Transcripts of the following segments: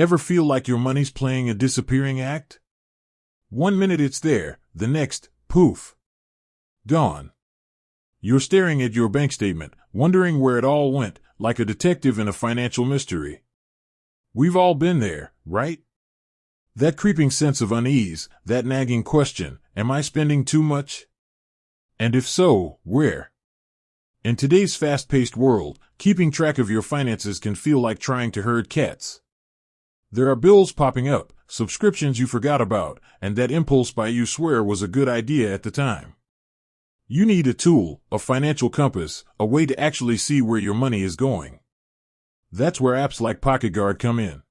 Ever feel like your money's playing a disappearing act? One minute it's there, the next, poof, gone. You're staring at your bank statement, wondering where it all went, like a detective in a financial mystery. We've all been there, right? That creeping sense of unease, that nagging question, am I spending too much? And if so, where? In today's fast-paced world, keeping track of your finances can feel like trying to herd cats. There are bills popping up, subscriptions you forgot about, and that impulse buy you swear was a good idea at the time. You need a tool, a financial compass, a way to actually see where your money is going. That's where apps like PocketGuard come in.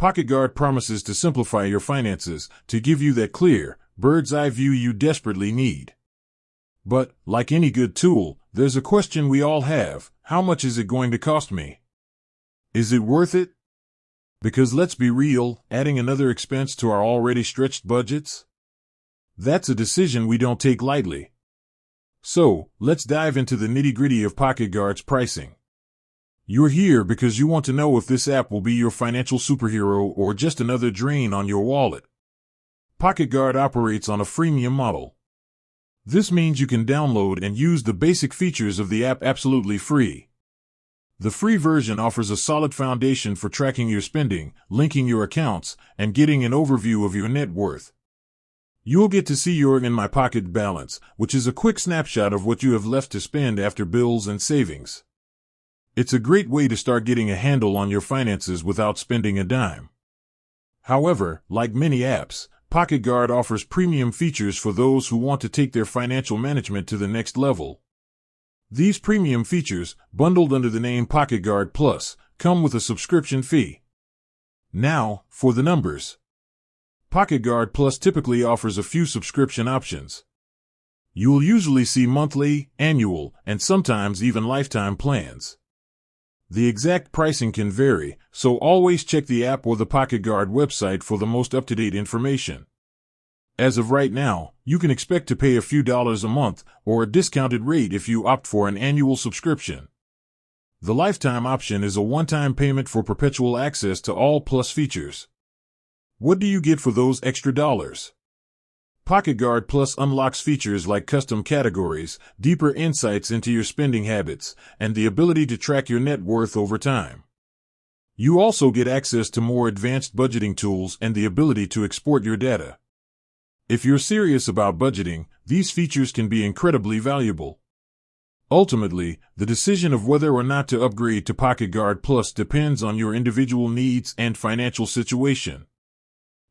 PocketGuard promises to simplify your finances, to give you that clear, bird's-eye view you desperately need. But, like any good tool, there's a question we all have: how much is it going to cost me? Is it worth it? Because let's be real, adding another expense to our already stretched budgets? That's a decision we don't take lightly. So, let's dive into the nitty-gritty of PocketGuard's pricing. You're here because you want to know if this app will be your financial superhero or just another drain on your wallet. PocketGuard operates on a freemium model. This means you can download and use the basic features of the app absolutely free. The free version offers a solid foundation for tracking your spending, linking your accounts, and getting an overview of your net worth. You'll get to see your in my pocket balance, which is a quick snapshot of what you have left to spend after bills and savings. It's a great way to start getting a handle on your finances without spending a dime. However, like many apps, PocketGuard offers premium features for those who want to take their financial management to the next level. These premium features, bundled under the name PocketGuard Plus, come with a subscription fee. Now, for the numbers. PocketGuard Plus typically offers a few subscription options. You'll usually see monthly, annual, and sometimes even lifetime plans. The exact pricing can vary, so always check the app or the PocketGuard website for the most up-to-date information. As of right now, you can expect to pay a few dollars a month, or a discounted rate if you opt for an annual subscription. The lifetime option is a one-time payment for perpetual access to all Plus features. What do you get for those extra dollars? PocketGuard Plus unlocks features like custom categories, deeper insights into your spending habits, and the ability to track your net worth over time. You also get access to more advanced budgeting tools and the ability to export your data. If you're serious about budgeting, these features can be incredibly valuable. Ultimately, the decision of whether or not to upgrade to PocketGuard Plus depends on your individual needs and financial situation.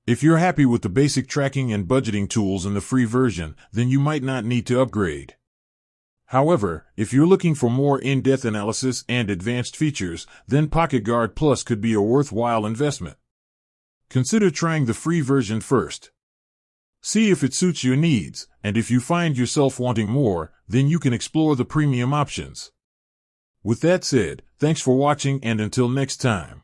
If you're happy with the basic tracking and budgeting tools in the free version, then you might not need to upgrade. However, if you're looking for more in-depth analysis and advanced features, then PocketGuard Plus could be a worthwhile investment. Consider trying the free version first. See if it suits your needs, and if you find yourself wanting more, then you can explore the premium options. With that said, thanks for watching, and until next time.